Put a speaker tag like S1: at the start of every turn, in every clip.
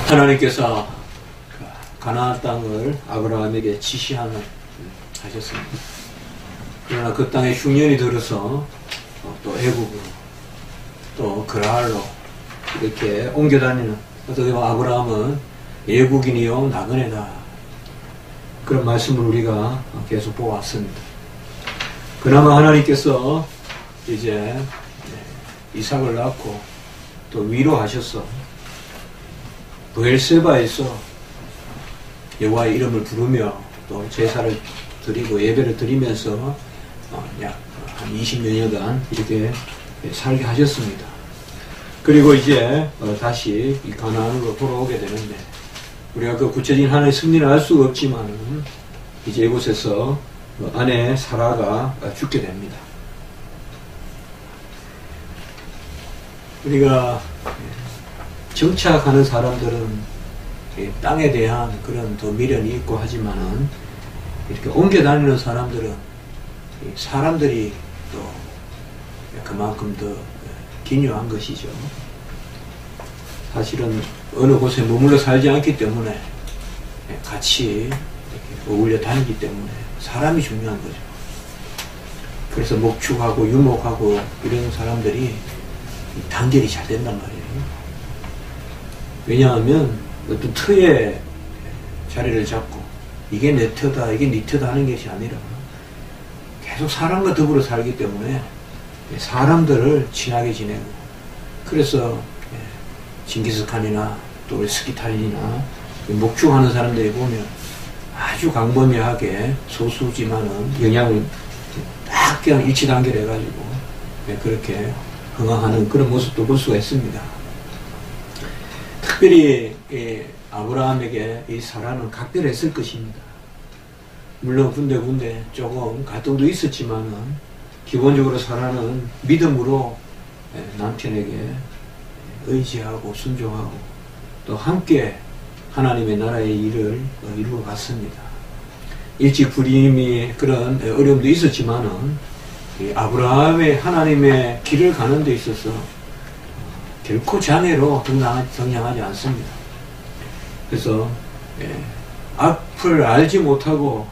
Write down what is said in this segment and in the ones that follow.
S1: 하나님께서 가나안 땅을 아브라함에게 하셨습니다. 그러나 그 땅에 흉년이 들어서 또 애국으로 또 그랄로 이렇게 옮겨 다니는, 어떻게 보면 아브라함은 애국인이요 나그네다, 그런 말씀을 우리가 계속 보았습니다. 그나마 하나님께서 이제 이삭을 낳고 또 위로하셔서 브엘세바에서 여호와의 이름을 부르며 또 제사를 드리고 예배를 드리면서 약 한 20여년간 이렇게 살게 하셨습니다. 그리고 이제 다시 이 가나안으로 돌아오게 되는데, 우리가 그 구체적인 하나님의 승리는 알 수가 없지만 이제 이곳에서 아내 사라가 죽게 됩니다. 우리가 정착하는 사람들은 땅에 대한 그런 더 미련이 있고 하지만은, 이렇게 옮겨 다니는 사람들은 사람들이 또 그만큼 더 기묘한 것이죠. 사실은 어느 곳에 머물러 살지 않기 때문에 같이 이렇게 어울려 다니기 때문에 사람이 중요한 거죠. 그래서 목축하고 유목하고 이런 사람들이 단결이 잘 된단 말이에요. 왜냐하면 어떤 틀에 자리를 잡고 이게 내 터다 이게 네 터다 하는 것이 아니라 계속 사람과 더불어 살기 때문에 사람들을 친하게 지내고, 그래서 징기스칸이나 또 스키타인이나 목축하는 사람들이 보면 아주 광범위하게 소수지만은 영향을 딱 그냥 일치단결해가지고 그렇게 흥황하는 그런 모습도 볼 수가 있습니다. 특별히 아브라함에게 이 사라는 각별했을 것입니다. 물론 군데군데 조금 갈등도 있었지만은 기본적으로 사라는 믿음으로 남편에게 의지하고 순종하고 또 함께 하나님의 나라의 일을 이루어 갔습니다. 일찍 부림이 그런 어려움도 있었지만은 아브라함의 하나님의 길을 가는 데 있어서 결코 장애로 등장하지 않습니다. 그래서 앞을 알지 못하고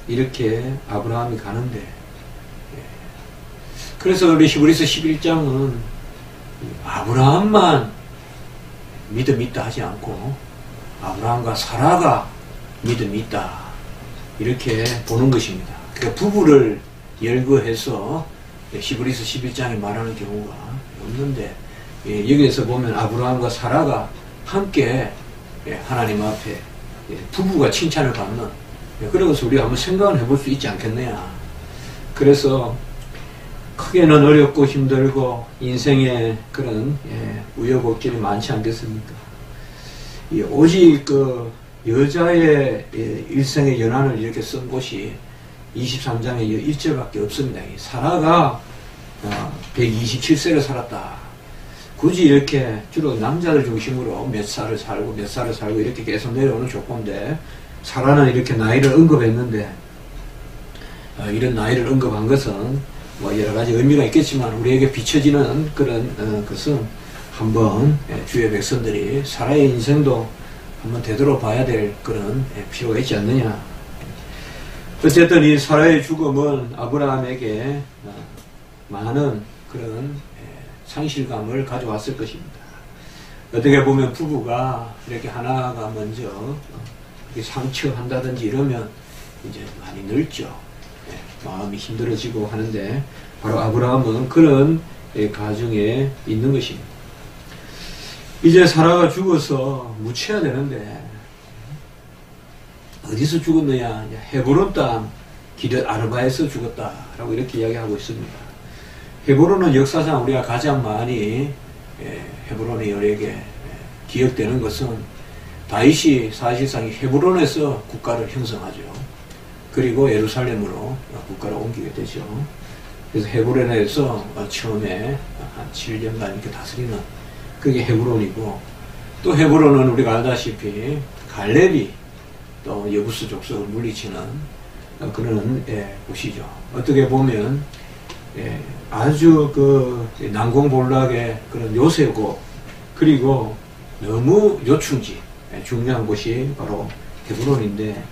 S1: 이렇게 아브라함이 가는데, 그래서 우리 히브리서 11장은 아브라함만 믿음이 있다 하지 않고 아브라함과 사라가 믿음이 있다 이렇게 보는 것입니다. 그러니까 부부를 열거해서 히브리서 11장이 말하는 경우가 없는데, 여기에서 보면 아브라함과 사라가 함께 하나님 앞에 부부가 칭찬을 받는 그런 것을 우리가 한번 생각을 해볼 수 있지 않겠느냐. 그래서 크게는 어렵고 힘들고 인생의 그런 우여곡절이 많지 않겠습니까? 오직 그 여자의 일생의 연한을 이렇게 쓴 곳이 23장의 1절밖에 없습니다. 사라가 127세를 살았다. 굳이 이렇게 주로 남자들 중심으로 몇 살을 살고 이렇게 계속 내려오는 조건데, 사라는 이렇게 나이를 언급했는데, 이런 나이를 언급한 것은 뭐 여러 가지 의미가 있겠지만 우리에게 비춰지는 그런 것은 한번 주의 백성들이 사라의 인생도 한번 되돌아봐야 될 그런 필요가 있지 않느냐. 어쨌든 이 사라의 죽음은 아브라함에게 많은 그런 상실감을 가져왔을 것입니다. 어떻게 보면 부부가 이렇게 하나가 먼저 상처한다든지 이러면 이제 많이 늙죠. 마음이 힘들어지고 하는데, 바로 아브라함은 그런 가정에 있는 것입니다. 이제 사라가 죽어서 묻혀야 되는데 어디서 죽었느냐? 헤브론 땅 기럇 아르바에서 죽었다라고 이렇게 이야기하고 있습니다. 헤브론은 역사상 우리가 가장 많이 헤브론의 열에게 기억되는 것은 다윗이 사실상 헤브론에서 국가를 형성하죠. 그리고 예루살렘으로 국가를 옮기게 되죠. 그래서 헤브론에서 처음에 한 7년간 이렇게 다스리는 그게 헤브론이고, 또 헤브론은 우리가 알다시피 갈렙이 또 여부스 족속을 물리치는 그런 곳이죠. 어떻게 보면 아주 그 난공불락의 그런 요새고, 그리고 너무 요충지, 중요한 곳이 바로 헤브론인데,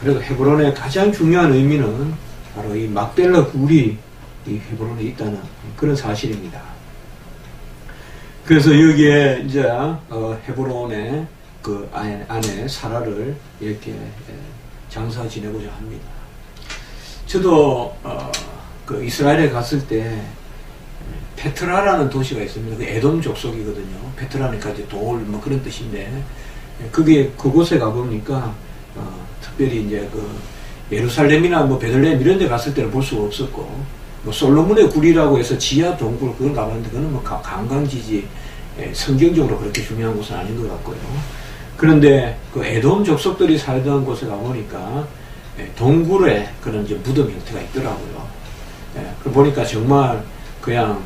S1: 그래도 헤브론의 가장 중요한 의미는 바로 이 막벨라 굴이 이 헤브론에 있다는 그런 사실입니다. 그래서 여기에 이제 헤브론의 그 안에 사라를 이렇게 장사 지내고자 합니다. 저도 그 이스라엘에 갔을 때 페트라라는 도시가 있습니다. 그 에돔 족속이거든요. 페트라니까 이제 돌 뭐 그런 뜻인데, 그곳에 가보니까 특별히 이제 그 예루살렘이나 뭐 베들레헴 이런 데 갔을 때는 볼 수가 없었고, 뭐 솔로몬의 굴이라고 해서 지하 동굴 그건 가봤는데 그거는 뭐 관광지지 성경적으로 그렇게 중요한 곳은 아닌 것 같고요. 그런데 그 에돔 족속들이 살던 곳에 가보니까 동굴에 그런 이제 무덤 형태가 있더라고요. 그 보니까 정말 그냥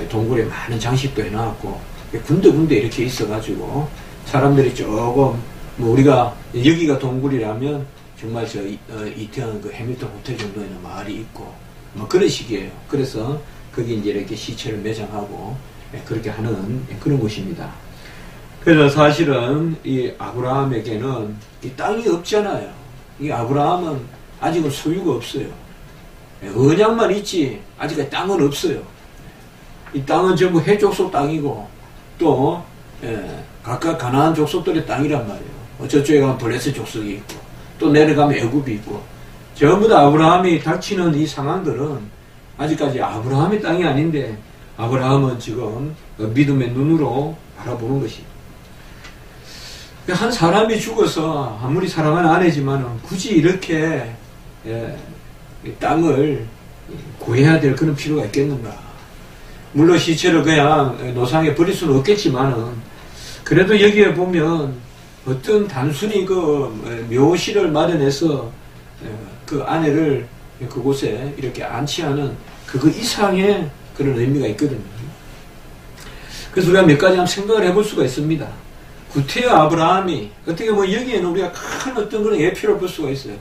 S1: 동굴에 많은 장식도 해놨고 군데군데 이렇게 있어가지고 사람들이 조금 뭐 우리가 여기가 동굴이라면 정말 저 이태원 그 해밀턴 호텔 정도에는 마을이 있고 뭐 그런 식이에요. 그래서 거기 이제 이렇게 시체를 매장하고 그렇게 하는 그런 곳입니다. 그래서 사실은 이 아브라함에게는 이 땅이 없잖아요. 이 아브라함은 아직은 소유가 없어요. 언약만 있지 아직까지 땅은 없어요. 이 땅은 전부 헷 족속 땅이고 또 각각 가나안 족속들의 땅이란 말이에요. 저쪽에 가면 블레셋 족속이 있고 또 내려가면 애굽이 있고 전부 다 아브라함이 닥치는 이 상황들은 아직까지 아브라함의 땅이 아닌데 아브라함은 지금 믿음의 눈으로 바라보는 것입니다. 한 사람이 죽어서 아무리 사랑하는 아내지만 굳이 이렇게 땅을 구해야 될 그런 필요가 있겠는가. 물론 시체를 그냥 노상에 버릴 수는 없겠지만은 그래도 여기에 보면 어떤 단순히 그 묘실을 마련해서 그 아내를 그곳에 이렇게 안치하는 그거 이상의 그런 의미가 있거든요. 그래서 우리가 몇 가지 한번 생각을 해볼 수가 있습니다. 구태여 아브라함이 어떻게 보면 여기에는 우리가 큰 어떤 그런 예표를 볼 수가 있어요.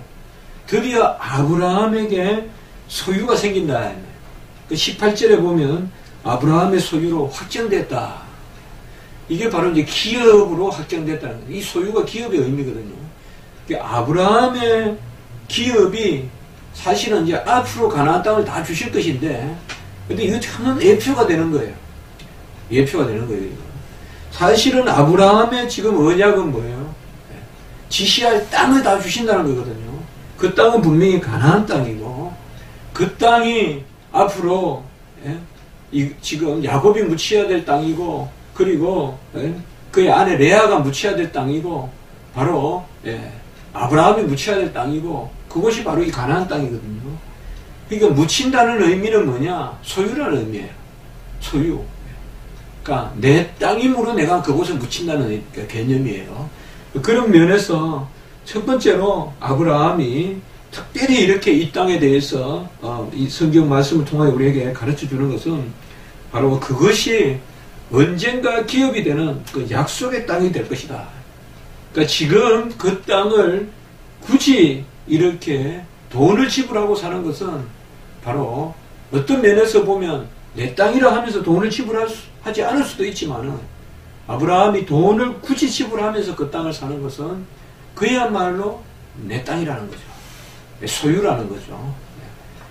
S1: 드디어 아브라함에게 소유가 생긴다. 그 18절에 보면 아브라함의 소유로 확정됐다. 이게 바로 이제 기업으로 확정됐다는 거예요. 이 소유가 기업의 의미거든요. 아브라함의 기업이 사실은 이제 앞으로 가나안 땅을 다 주실 것인데, 근데 이거 참 예표가 되는 거예요. 예표가 되는 거예요. 사실은 아브라함의 지금 언약은 뭐예요? 지시할 땅을 다 주신다는 거거든요. 그 땅은 분명히 가나안 땅이고, 그 땅이 앞으로 지금 야곱이 묻혀야 될 땅이고, 그리고 그의 아내 레아가 묻혀야 될 땅이고, 바로 아브라함이 묻혀야 될 땅이고, 그것이 바로 이 가나안 땅이거든요. 그러니까 묻힌다는 의미는 뭐냐? 소유라는 의미예요. 소유. 그러니까 내 땅이므로 내가 그곳에 묻힌다는 개념이에요. 그런 면에서 첫 번째로 아브라함이 특별히 이렇게 이 땅에 대해서 이 성경 말씀을 통해 우리에게 가르쳐 주는 것은 바로 그것이 언젠가 기업이 되는 그 약속의 땅이 될 것이다. 그러니까 지금 그 땅을 굳이 이렇게 돈을 지불하고 사는 것은 바로 어떤 면에서 보면 내 땅이라 하면서 돈을 지불하지 않을 수도 있지만은 아브라함이 돈을 굳이 지불하면서 그 땅을 사는 것은 그야말로 내 땅이라는 거죠. 소유라는 거죠.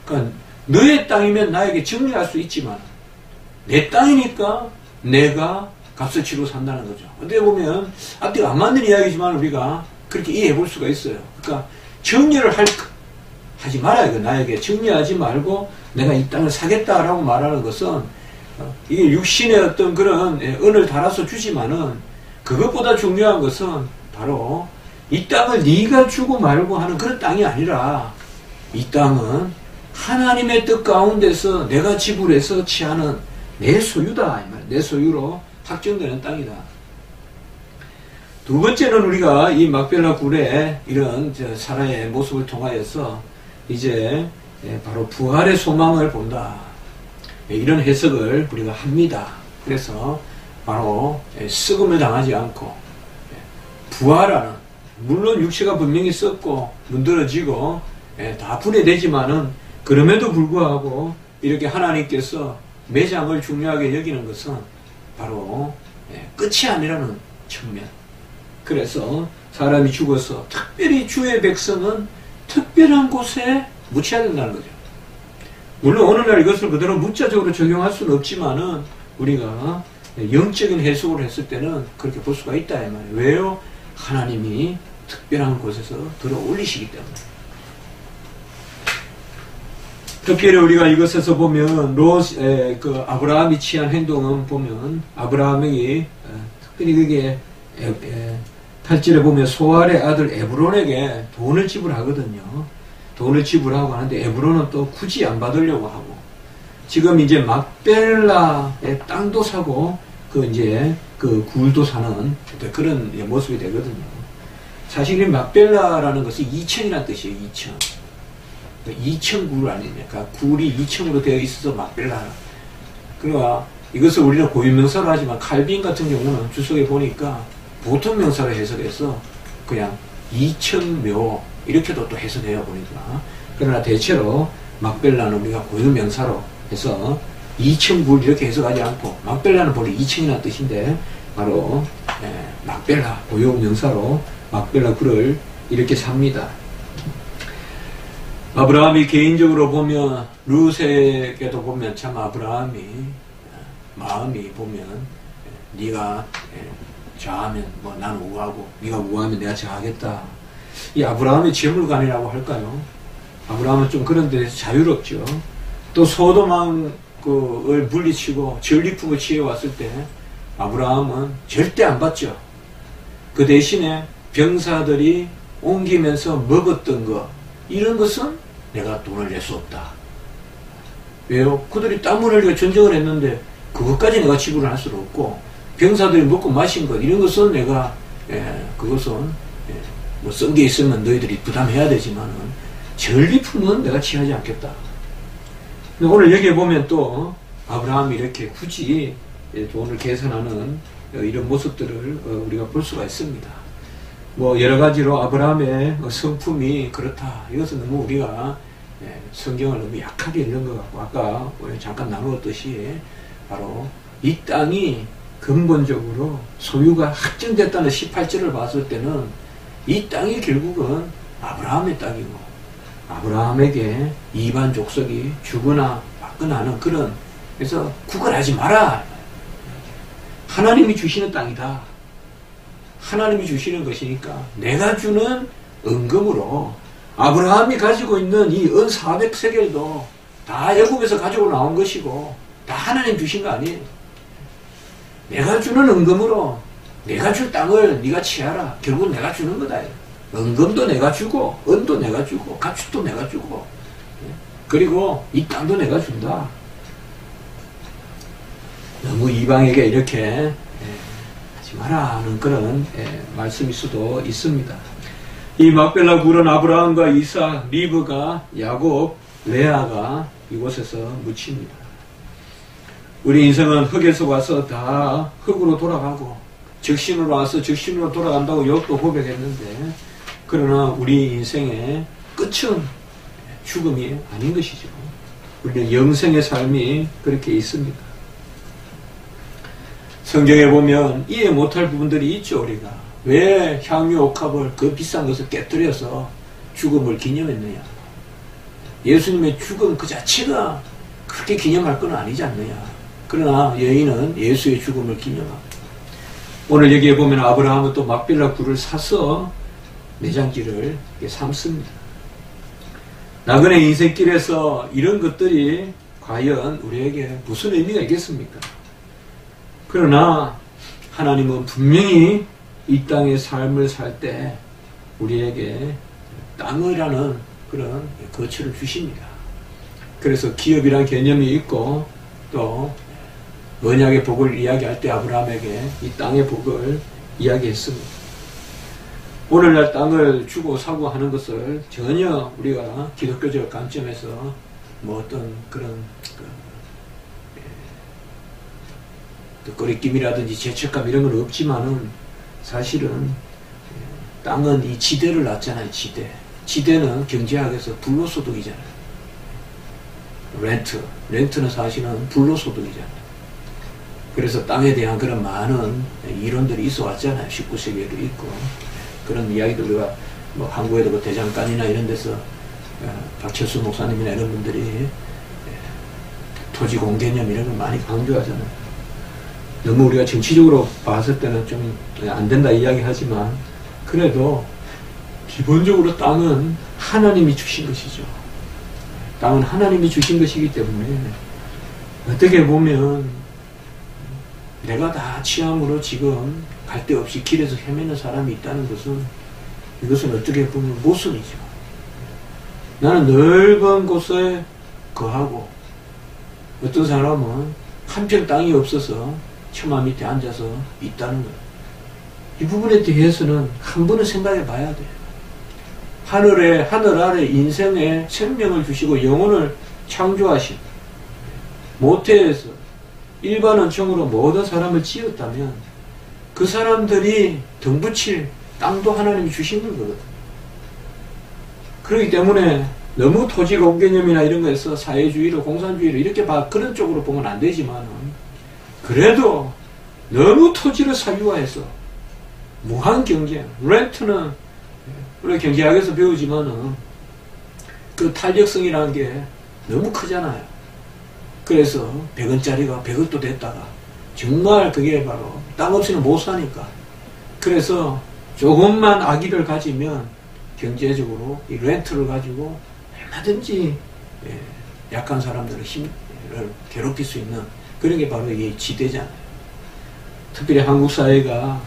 S1: 그러니까 너의 땅이면 나에게 정리할 수 있지만 내 땅이니까 내가 값을 치르고 산다는 거죠. 어떻게 보면 앞뒤가 안 맞는 이야기지만 우리가 그렇게 이해해 볼 수가 있어요. 그러니까 정리를 하지 말아야 돼. 나에게 정리하지 말고 내가 이 땅을 사겠다라고 말하는 것은 이게 육신의 어떤 그런 은을 달아서 주지만은 그것보다 중요한 것은 바로 이 땅을 네가 주고 말고 하는 그런 땅이 아니라 이 땅은 하나님의 뜻 가운데서 내가 지불해서 취하는 내 소유다. 내 소유로 확정되는 땅이다. 두 번째는 우리가 이 막벨라 굴의 이런 사라의 모습을 통하여서 이제 바로 부활의 소망을 본다. 이런 해석을 우리가 합니다. 그래서 바로 썩음을 당하지 않고 부활하는, 물론 육체가 분명히 썩고 문드러지고 다 분해되지만은 그럼에도 불구하고 이렇게 하나님께서 매장을 중요하게 여기는 것은 바로 끝이 아니라는 측면. 그래서 사람이 죽어서 특별히 주의 백성은 특별한 곳에 묻혀야 된다는 거죠. 물론 어느 날 이것을 그대로 문자적으로 적용할 수는 없지만은 우리가 영적인 해석을 했을 때는 그렇게 볼 수가 있다 이 말이에요. 왜요? 하나님이 특별한 곳에서 들어 올리시기 때문에. 특별히 우리가 이것에서 보면 아브라함이 취한 행동은 보면 아브라함이 특별히 그게 8절에 보면 소알의 아들 에브론에게 돈을 지불하거든요. 돈을 지불하고 하는데 에브론은 또 굳이 안 받으려고 하고 지금 이제 막벨라의 땅도 사고 그 굴도 사는 그런 모습이 되거든요. 사실 이 막벨라라는 것이 2층이라는 뜻이에요. 2층. 2층 굴 아닙니까? 굴이 2층으로 되어 있어서 막벨라. 그러니까 이것을 우리는 고유명사로 하지만 칼빈 같은 경우는 주석에 보니까 보통 명사로 해석해서 그냥 2층 묘 이렇게도 또 해석해요 보니까. 그러나 대체로 막벨라는 우리가 고유명사로 해서 2층 굴 이렇게 해석하지 않고 막벨라는 본래 2층이라는 뜻인데 바로 막벨라 고유명사로 막벨라 굴을 이렇게 삽니다. 아브라함이 개인적으로 보면 룻에게도 보면 참 아브라함이 마음이 보면 네가 좌하면 뭐 난 우하고 네가 우하면 내가 좌하겠다. 이 아브라함의 재물관이라고 할까요? 아브라함은 좀 그런 데서 자유롭죠. 또 소돔왕을 물리치고 전리품을 취해왔을 때 아브라함은 절대 안 받죠. 그 대신에 병사들이 옮기면서 먹었던 것 이런 것은 내가 돈을 낼 수 없다. 왜요? 그들이 땀을 흘리고 전쟁을 했는데 그것까지 내가 지불을 할 수는 없고 병사들이 먹고 마신 것 이런 것은 내가 그것은 뭐 쓴 게 있으면 너희들이 부담해야 되지만은 전리품은 내가 취하지 않겠다. 근데 오늘 여기에 보면 또 아브라함이 이렇게 굳이 돈을 계산하는 이런 모습들을 우리가 볼 수가 있습니다. 뭐 여러 가지로 아브라함의 성품이 그렇다. 이것은 너무 우리가 성경을 너무 약하게 읽는 것 같고 아까 잠깐 나누었듯이 바로 이 땅이 근본적으로 소유가 확정됐다는 18절을 봤을 때는 이 땅이 결국은 아브라함의 땅이고 아브라함에게 이반 족속이 주거나 받거나 하는 그런 그래서 구걸하지 마라. 하나님이 주시는 땅이다. 하나님이 주시는 것이니까 내가 주는 은금으로 아브라함이 가지고 있는 이 은 400세겔도 다 애굽에서 가지고 나온 것이고 다 하나님 주신 거 아니에요. 내가 주는 은금으로 내가 줄 땅을 네가 취하라. 결국 내가 주는 거다. 은금도 내가 주고 은도 내가 주고 가축도 내가 주고 그리고 이 땅도 내가 준다. 너무 이방에게 이렇게 하지 마라 하는 그런 말씀일 수도 있습니다. 이 막벨라 굴은 아브라함과 이삭, 리브가, 야곱, 레아가 이곳에서 묻힙니다. 우리 인생은 흙에서 와서 다 흙으로 돌아가고 적신으로 와서 적신으로 돌아간다고 욥도 고백했는데 그러나 우리 인생의 끝은 죽음이 아닌 것이죠. 우리는 영생의 삶이 그렇게 있습니다. 성경에 보면 이해 못할 부분들이 있죠. 우리가 왜 향유 옥합을 그 비싼 것을 깨뜨려서 죽음을 기념했느냐. 예수님의 죽음 그 자체가 그렇게 기념할 건 아니지 않느냐. 그러나 여인은 예수의 죽음을 기념합니다. 오늘 여기에 보면 아브라함은 또 막벨라 굴을 사서 내장지를 삼습니다. 나그네 인생길에서 이런 것들이 과연 우리에게 무슨 의미가 있겠습니까? 그러나 하나님은 분명히 이 땅의 삶을 살 때 우리에게 땅이라는 그런 거처를 주십니다. 그래서 기업이라는 개념이 있고 또 언약의 복을 이야기할 때 아브라함에게 이 땅의 복을 이야기했습니다. 오늘날 땅을 주고 사고 하는 것을 전혀 우리가 기독교적 관점에서 뭐 어떤 그런 거리낌이라든지 죄책감 이런 건 없지만은 사실은 땅은 이 지대를 놨잖아요. 지대는 경제학에서 불로소득이잖아요. 렌트는 사실은 불로소득이잖아요. 그래서 땅에 대한 그런 많은 이론들이 있어 왔잖아요. 19세기에도 있고. 그런 이야기도 우리가 뭐 한국에도 뭐 대장간이나 이런 데서 박철수 목사님이나 이런 분들이 토지 공개념 이런 걸 많이 강조하잖아요. 너무 우리가 정치적으로 봤을 때는 좀 안 된다 이야기하지만 그래도 기본적으로 땅은 하나님이 주신 것이죠. 땅은 하나님이 주신 것이기 때문에 어떻게 보면 내가 다 취함으로 지금 갈 데 없이 길에서 헤매는 사람이 있다는 것은 이것은 어떻게 보면 모순이죠. 나는 넓은 곳에 거하고 어떤 사람은 한 평 땅이 없어서 처마 밑에 앉아서 있다는 거예요. 이 부분에 대해서는 한 번은 생각해 봐야 돼요. 하늘 아래 인생에 생명을 주시고 영혼을 창조하신 모태에서 일반 원청으로 모든 사람을 지었다면 그 사람들이 등붙일 땅도 하나님이 주신 거거든. 그렇기 때문에 너무 토지 공개념이나 이런 거에서 사회주의로 공산주의로 이렇게 그런 쪽으로 보면 안 되지만 그래도 너무 토지를 사유화해서 무한 경쟁, 렌트는 우리 경제학에서 배우지만은 그 탄력성이라는 게 너무 크잖아요. 그래서 100원짜리가 100억도 됐다가 정말 그게 바로 땅 없이는 못 사니까. 그래서 조금만 아기를 가지면 경제적으로 이 렌트를 가지고 얼마든지 약한 사람들을 괴롭힐 수 있는 그런 게 바로 이 지대잖아요. 특별히 한국 사회가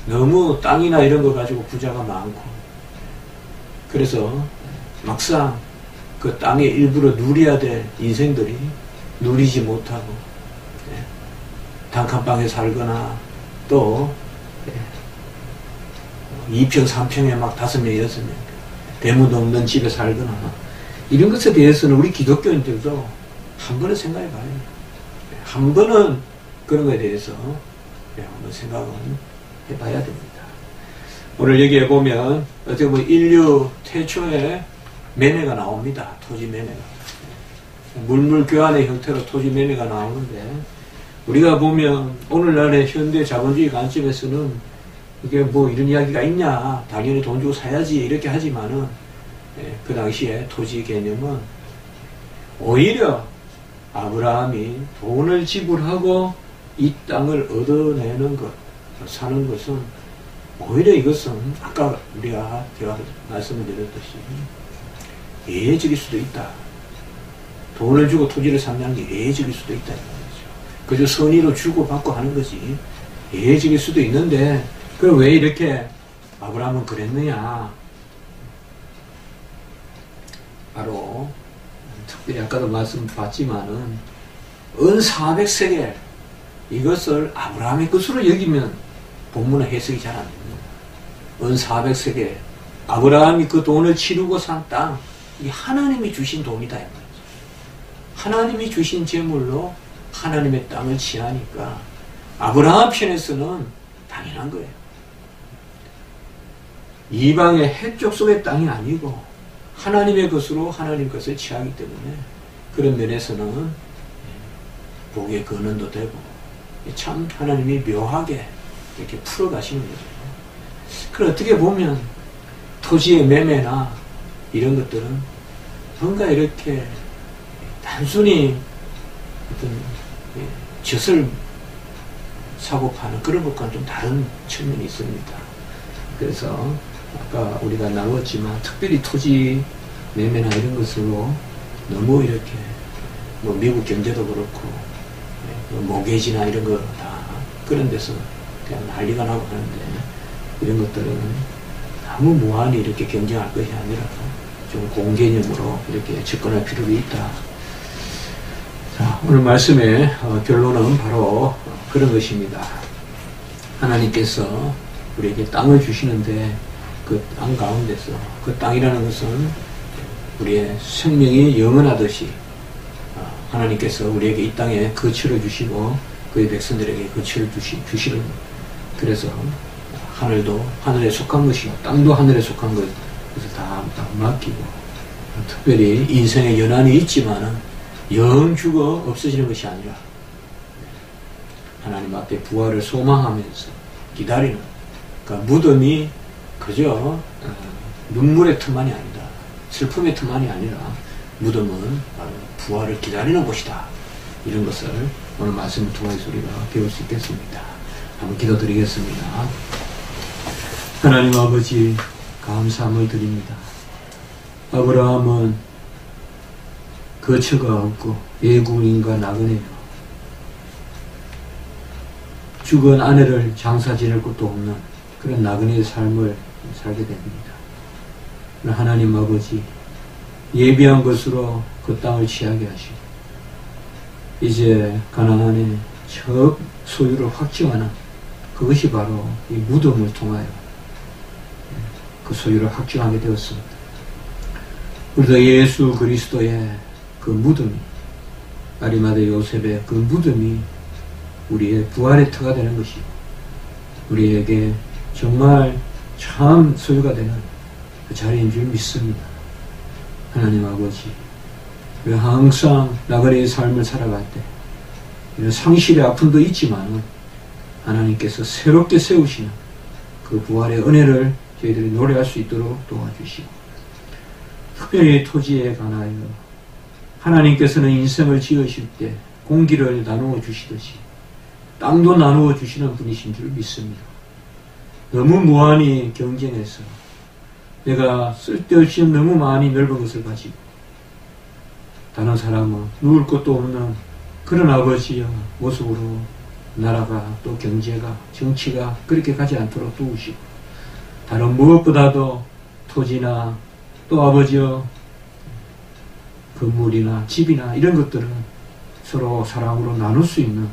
S1: 너무 땅이나 이런 거 가지고 부자가 많고 그래서 막상 그 땅의 일부러 누려야 될 인생들이 누리지 못하고 단칸방에 살거나 또 2평 3평에 막 5명 6명 대문도 없는 집에 살거나 이런 것에 대해서는 우리 기독교인들도 한 번은 생각해 봐요. 한 번은 그런 것에 대해서 한번 생각은 해봐야 됩니다. 오늘 여기에 보면 어떻게 보면 인류 최초의 매매가 나옵니다. 토지 매매가. 물물교환의 형태로 토지 매매가 나오는데 우리가 보면 오늘날의 현대 자본주의 관점에서는 이게 뭐 이런 이야기가 있냐 당연히 돈 주고 사야지 이렇게 하지만은 그 당시에 토지 개념은 오히려 아브라함이 돈을 지불하고 이 땅을 얻어내는 것 사는 것은 오히려 이것은 아까 제가 말씀을 드렸듯이 예외적일 수도 있다. 돈을 주고 토지를 샀냐는 게 예외적일 수도 있다. 그저 선의로 주고받고 하는 거지 예외적일 수도 있는데 그럼 왜 이렇게 아브라함은 그랬느냐. 바로 특별히 아까도 말씀받지만은 은 400세겔 이것을 아브라함의 것으로 여기면 본문의 해석이 잘 안 됩니다. 은 400세겔 아브라함이 그 돈을 치르고 산 땅 이 하나님이 주신 돈이다 이 말이죠. 하나님이 주신 재물로 하나님의 땅을 취하니까 아브라함 편에서는 당연한 거예요. 이방의 해쪽 속의 땅이 아니고 하나님의 것으로 하나님 것을 취하기 때문에 그런 면에서는 복의 근원도 되고 참 하나님이 묘하게 이렇게 풀어가시는 거죠. 그걸 어떻게 보면 토지의 매매나 이런 것들은 뭔가 이렇게 단순히 어떤 젖을 사고 파는 그런 것과는 좀 다른 측면이 있습니다. 그래서 아까 우리가 나눴지만 특별히 토지 매매나 이런 것으로 너무 이렇게 뭐 미국 경제도 그렇고 모계지나 이런 거 다 그런 데서 그냥 난리가 나고 하는데 이런 것들은 너무 무한히 이렇게 경쟁할 것이 아니라 좀 공개념으로 이렇게 접근할 필요가 있다. 자, 오늘 말씀의 결론은 바로 그런 것입니다. 하나님께서 우리에게 땅을 주시는데 그 땅 가운데서 그 땅이라는 것은 우리의 생명이 영원하듯이 하나님께서 우리에게 이 땅에 거처를 주시고 그의 백성들에게 거처를 주시는 그래서 하늘도 하늘에 속한 것이고 땅도 하늘에 속한 것 그래서 다 맡기고 특별히 인생에 연한이 있지만은 영 죽어 없어지는 것이 아니라 하나님 앞에 부활을 소망하면서 기다리는, 그러니까 무덤이 그저 눈물의 틈만이 아니다, 슬픔의 틈만이 아니라 무덤은 바로 부활을 기다리는 곳이다. 이런 것을 오늘 말씀을 통해서 우리가 배울 수 있겠습니다. 한번 기도드리겠습니다. 하나님 아버지, 감사함을 드립니다. 아브라함은 거처가 없고 외국인과 나그네요, 죽은 아내를 장사 지낼 곳도 없는 그런 나그네의 삶을 살게 됩니다. 하나님 아버지, 예비한 것으로 그 땅을 취하게 하시고 이제 가나안의 첫 소유를 확증하는 그것이 바로 이 무덤을 통하여 그 소유를 확증하게 되었습니다. 우리도 예수 그리스도의 그 무덤이, 아리마다 요셉의 그 무덤이 우리의 부활의 터가 되는 것이고 우리에게 정말 참 소유가 되는 그 자리인 줄 믿습니다. 하나님 아버지, 우리가 항상 나그네의 삶을 살아갈 때 이런 상실의 아픔도 있지만 하나님께서 새롭게 세우시는 그 부활의 은혜를 저희들이 노래할 수 있도록 도와주시고, 특별히 토지에 관하여 하나님께서는 인생을 지으실 때 공기를 나누어 주시듯이 땅도 나누어 주시는 분이신 줄 믿습니다. 너무 무한히 경쟁해서 내가 쓸데없이 너무 많이 넓은 것을 가지고 다른 사람은 누울 것도 없는 그런 아버지의 모습으로 나라가 또 경제가 정치가 그렇게 가지 않도록 도우시고, 다른 무엇보다도 토지나 또 아버지의 건물이나 집이나 이런 것들은 서로 사랑으로 나눌 수 있는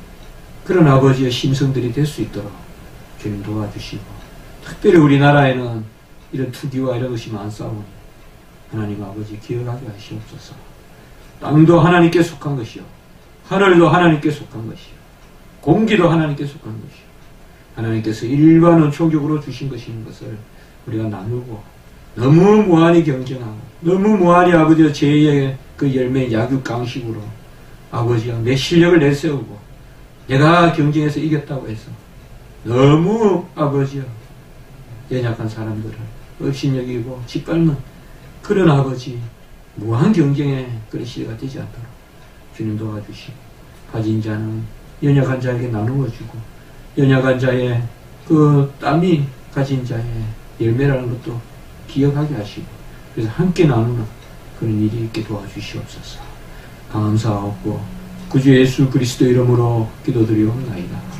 S1: 그런 아버지의 심성들이 될 수 있도록 주님 도와주시고, 특별히 우리나라에는 이런 투기와 이런 것이 많사오니 하나님 아버지 기억하게 하시옵소서. 땅도 하나님께 속한 것이요, 하늘도 하나님께 속한 것이요, 공기도 하나님께 속한 것이요, 하나님께서 일반은 총적으로 주신 것인 것을 우리가 나누고, 너무 무한히 경쟁하고 너무 무한히 아버지의 죄의 그 열매 약육강식으로 아버지가 내 실력을 내세우고 내가 경쟁에서 이겼다고 해서 너무 아버지여 연약한 사람들을 업신여기고 짓밟는 그런 아버지 무한 경쟁의 그런 시대가 되지 않도록 주님 도와주시고, 가진 자는 연약한 자에게 나누어 주고 연약한 자의 그 땀이 가진 자의 열매라는 것도 기억하게 하시고, 그래서 함께 나누는 그런 일이 있게 도와주시옵소서. 감사하고 구주 예수 그리스도 이름으로 기도드리옵나이다.